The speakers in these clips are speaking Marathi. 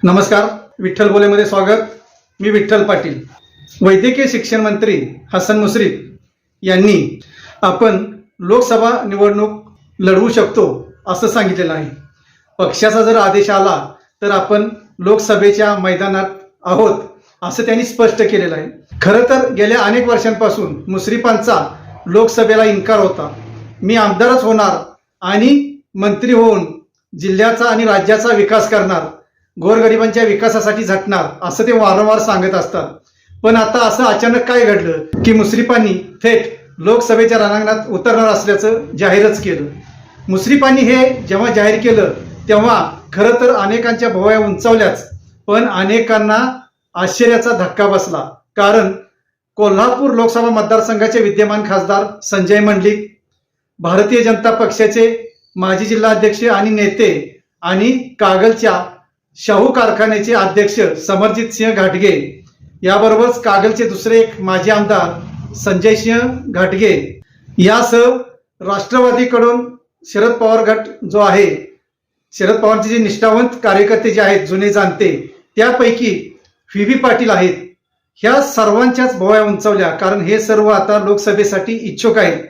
नमस्कार, विठ्ठल बोलेमध्ये स्वागत. मी विठ्ठल पाटील. वैद्यकीय शिक्षण मंत्री हसन मुश्रीफ यांनी आपण लोकसभा निवडणूक लढवू शकतो असं सांगितलेलं आहे. पक्षाचा जर आदेश आला तर आपण लोकसभेच्या मैदानात आहोत असं त्यांनी स्पष्ट केलेलं आहे. खरं तर गेल्या अनेक वर्षांपासून मुश्रीफांचा लोकसभेला इन्कार होता. मी आमदारच होणार आणि मंत्री होऊन जिल्ह्याचा आणि राज्याचा विकास करणार, गोरगरिबांच्या विकासासाठी झटणार असं ते वारंवार सांगत असतात. पण आता असं अचानक काय घडलं की मुश्रीफांनी थेट लोकसभेच्या रणांगणात उतरणार असल्याचं जाहीरच केलं. मुश्रीफांनी हे जेव्हा जाहीर केलं तेव्हा खरं तर अनेकांच्या भुवया उंचावल्याच, पण अनेकांना आश्चर्याचा धक्का बसला. कारण कोल्हापूर लोकसभा मतदारसंघाचे विद्यमान खासदार संजय मंडलिक, भारतीय जनता पक्षाचे माजी जिल्हाध्यक्ष आणि नेते आणि कागलच्या शाहू कारखान्याचे अध्यक्ष समरजित सिंह घाटगे, याबरोबरच कागलचे दुसरे एक माजी आमदार संजय सिंह घाटगे, यासह राष्ट्रवादीकडून शरद पवार गट जो आहे, शरद पवारांचे जे निष्ठावंत कार्यकर्ते जे आहेत जुने जाणते, त्यापैकी व्ही पाटील आहेत. ह्या सर्वांच्याच भुवया उंचावल्या. कारण हे सर्व आता लोकसभेसाठी इच्छुक आहेत.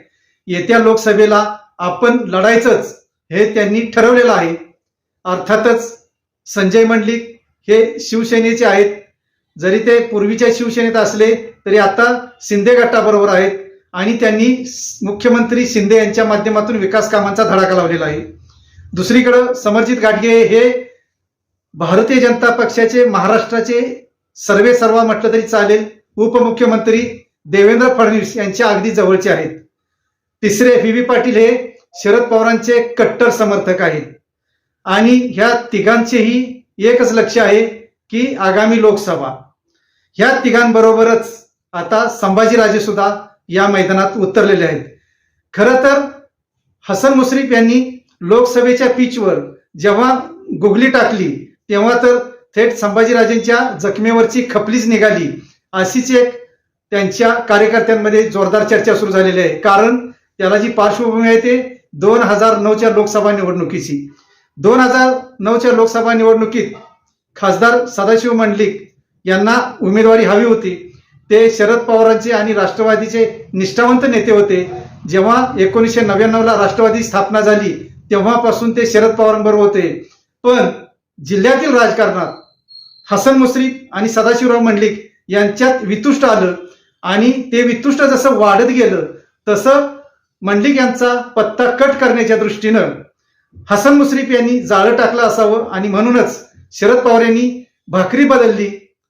येत्या लोकसभेला आपण लढायचंच हे त्यांनी ठरवलेलं आहे. अर्थातच संजय मंडलिक हे शिवसेनेचे आहेत. जरी ते पूर्वीच्या शिवसेनेत असले तरी आता शिंदे गटाबरोबर आहेत आणि त्यांनी मुख्यमंत्री शिंदे यांच्या माध्यमातून विकास कामांचा धडाका लावलेला आहे. दुसरीकडे समरजित घाटगे हे भारतीय जनता पक्षाचे महाराष्ट्राचे सर्वेसर्वा म्हटलं तरी चालेल उपमुख्यमंत्री देवेंद्र फडणवीस यांच्या अगदी जवळचे आहेत. तिसरे व्ही पाटील हे शरद पवारांचे कट्टर समर्थक आहेत. आणि ह्या तिघांचेही एकच लक्ष आहे की आगामी लोकसभा, ह्या तिघांबरोबरच आता संभाजीराजे सुद्धा या मैदानात उतरलेले आहेत. खरं तर हसन मुश्रीफ यांनी लोकसभेच्या पिचवर जेव्हा गुगली टाकली तेव्हा तर थेट संभाजीराजेंच्या जखमेवरची खपलीच निघाली, अशीच एक त्यांच्या कार्यकर्त्यांमध्ये जोरदार चर्चा सुरू झालेली आहे. कारण त्याला जी पार्श्वभूमी आहे ते 2009च्या लोकसभा निवडणुकीची. 2009च्या लोकसभा निवडणुकीत खासदार सदाशिव मंडलिक यांना उमेदवारी हवी होती. ते शरद पवारांचे आणि राष्ट्रवादीचे निष्ठावंत नेते होते. जेव्हा 1999ला राष्ट्रवादी स्थापना झाली तेव्हापासून ते शरद पवारांबरोबर होते. पण जिल्ह्यातील राजकारणात हसन मुश्रीफ आणि सदाशिवराव मंडलिक यांच्यात वितुष्ट आलं आणि ते वितुष्ट जसं वाढत गेलं तसं मंडलिक यांचा पत्ता कट करण्याच्या दृष्टीनं हसन मुश्रीफ यांनी जाळं टाकलं असावं आणि म्हणूनच शरद पवार यांनी भाकरी बदलली,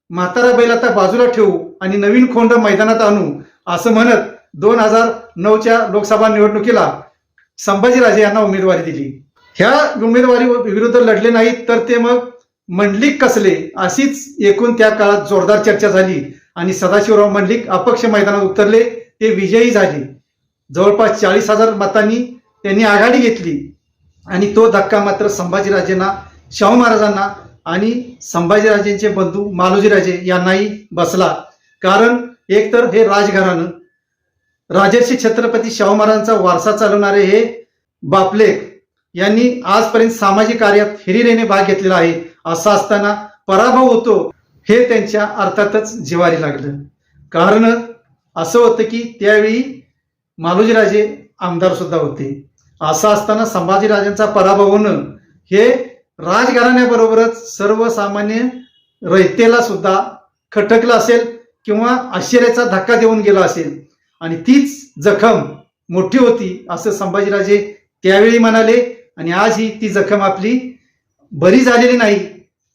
म्हातारा बैल आता बाजूला ठेवू आणि नवीन खोंड मैदानात आणू असं म्हणत 2009च्या लोकसभा निवडणुकीला संभाजीराजे यांना उमेदवारी दिली. ह्या उमेदवारी विरुद्ध लढले नाहीत तर ते मग मंडलिक कसले अशीच एकूण त्या काळात जोरदार चर्चा झाली आणि सदाशिवराव मंडलिक अपक्ष मैदानात उतरले. ते विजयी झाले. जवळपास 40,000 मतांनी त्यांनी आघाडी घेतली आणि तो धक्का मात्र संभाजीराजेंना, शाहू महाराजांना आणि संभाजीराजेंचे बंधू मालोजीराजे यांनाही बसला. कारण एकतर हे राजघराणं, राजर्षी छत्रपती शाहू महाराजांचा वारसा चालवणारे हे बापलेक यांनी आजपर्यंत सामाजिक कार्यात हिरिरीने भाग घेतलेला आहे. असं असताना पराभव होतो हे त्यांच्या अर्थातच जिवारी लागलं. कारण असं होतं की त्यावेळी मालोजीराजे आमदार सुद्धा होते. असं असताना संभाजीराजांचा पराभव होणं हे राजघराण्याबरोबरच सर्वसामान्य रयतेला सुद्धा खटकलं असेल किंवा आश्चर्याचा धक्का देऊन गेला असेल आणि तीच जखम मोठी होती असं संभाजीराजे त्यावेळी म्हणाले. आणि आजही ती जखम आपली बरी झालेली नाही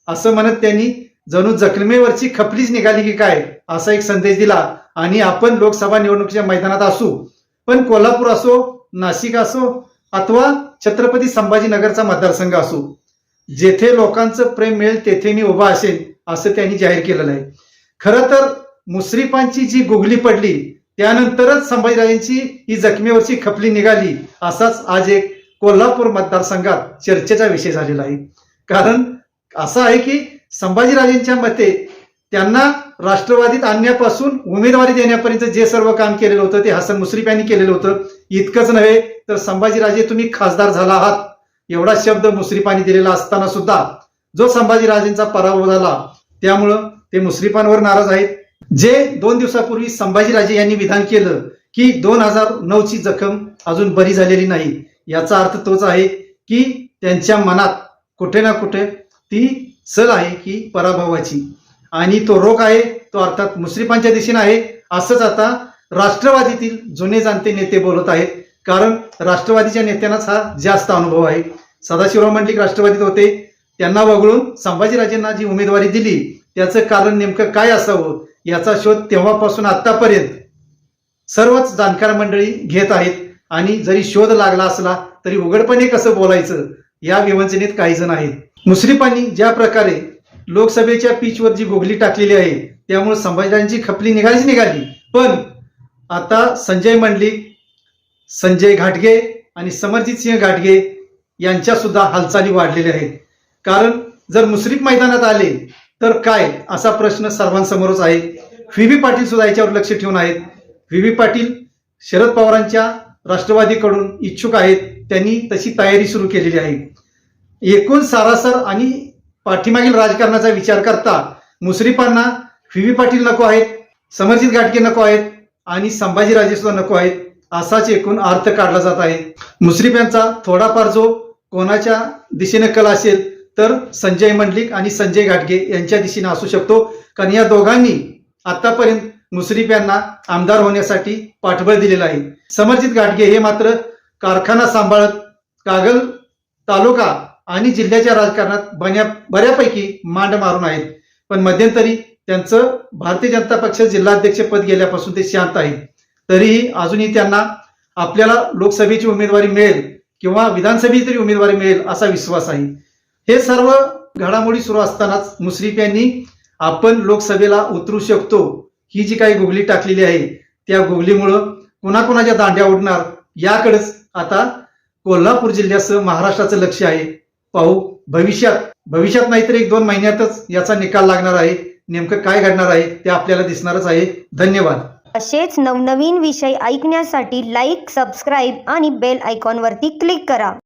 असं म्हणत त्यांनी जणू जखमेवरची खपलीच निघाली की काय असा एक संदेश दिला. आणि आपण लोकसभा निवडणुकीच्या मैदानात असू, पण कोल्हापूर असो, नाशिक असो अथवा छत्रपती संभाजीनगरचा मतदारसंघ असो, जेथे लोकांचं प्रेम मिळेल तेथे मी उभा असेल असं त्यांनी जाहीर केलेलं आहे. खरं तर मुश्रीफांची जी गुगली पडली त्यानंतरच संभाजीराजेंची ही जखमेवरची खपली निघाली असाच आज एक कोल्हापूर मतदारसंघात चर्चेचा विषय झालेला आहे. कारण असं आहे की संभाजीराजेंच्या मते त्यांना राष्ट्रवादीत आणण्यापासून उमेदवारी देण्यापर्यंत जे सर्व काम केलेलं होतं ते हसन मुश्रीफ यांनी केलेलं होतं. इतकंच नव्हे तर संभाजीराजे तुम्ही खासदार झाला आहात एवढा शब्द मुश्रीफांनी दिलेला असताना सुद्धा जो संभाजीराजेंचा पराभव झाला त्यामुळं ते मुश्रीफांवर नाराज आहेत. जे 2 दिवसापूर्वी संभाजीराजे यांनी विधान केलं की 2009 ची जखम अजून बरी झालेली नाही, याचा अर्थ तोच आहे की त्यांच्या मनात कुठे ना कुठे ती सल आहे की पराभवाची, आणि तो रोग आहे तो अर्थात मुश्रीफांच्या दिशेने आहे. असंच आता राष्ट्रवादीतील जुने जाणते नेते बोलत आहेत, कारण राष्ट्रवादीच्या नेत्यांनाच हा जास्त अनुभव आहे. सदाशिवराव मंडलिक राष्ट्रवादीत होते, त्यांना वगळून संभाजीराजेंना जी उमेदवारी दिली त्याचं कारण नेमकं काय असावं याचा शोध तेव्हापासून आतापर्यंत सर्वच जाणकार मंडळी घेत आहेत. आणि जरी शोध लागला असला तरी उघडपणे कसं बोलायचं या विवंचनेत काही जण आहेत. मुश्रीफांनी ज्या प्रकारे लोकसभेच्या पिचवर जी गोगली टाकलेली आहे त्यामुळे संभाजीराजांची खपली निघाली. पण आता संजय मंडलिक, संजय घाटगे आणि समरजित सिंह घाटगे यांच्या सुद्धा हालचाली वाढलेल्या आहेत. कारण जर मुश्रीफ मैदानात आले तर काय असा प्रश्न सर्वांसमोरच आहे. व्ही पाटील सुद्धा याच्यावर लक्ष ठेवून आहेत. व्ही पाटील शरद पवारांच्या राष्ट्रवादीकडून इच्छुक आहेत, त्यांनी तशी तयारी सुरू केलेली आहे. एकूण सारासर आणि पाठीमागील राजकारणाचा विचार करता मुश्रीफांना व्ही पाटील नको आहेत, समरजित घाटगे नको आहेत आणि संभाजीराजे सुद्धा नको आहेत, असाच एकूण अर्थ काढला जात आहे. मुश्रीफ यांचा थोडाफार जो कोणाच्या दिशेने कल असेल तर संजय मंडलिक आणि संजय घाटगे यांच्या दिशेने असू शकतो, कारण या दोघांनी आतापर्यंत मुश्रीफ यांना आमदार होण्यासाठी पाठबळ दिलेलं आहे. समरजित घाटगे हे मात्र कारखाना सांभाळत कागल तालुका आणि जिल्ह्याच्या राजकारणात बऱ्यापैकी मांड मारून आहेत. पण मध्यंतरी त्यांचं भारतीय जनता पक्ष जिल्हाध्यक्ष पद गेल्यापासून ते शांत आहेत. तरीही अजूनही त्यांना आपल्याला लोकसभेची उमेदवारी मिळेल किंवा विधानसभेची तरी उमेदवारी मिळेल असा विश्वास आहे. हे सर्व घडामोडी सुरू असतानाच मुश्रीफ यांनी आपण लोकसभेला उतरू शकतो ही जी काही गुगली टाकलेली आहे त्या गुगलीमुळं कुणाकुणाच्या दांड्या उडणार याकडेच आता कोल्हापूर जिल्ह्यासह महाराष्ट्राचं लक्ष आहे. पाहू भविष्यात नाहीतर 1-2 महिन्यातच याचा निकाल लागणार आहे. नेमकं काय घडणार आहे ते आपल्याला दिसणारच आहे. धन्यवाद. असेच नवनवीन विषय ऐकण्यासाठी लाईक, सबस्क्राईब आणि बेल आयकॉनवरती क्लिक करा.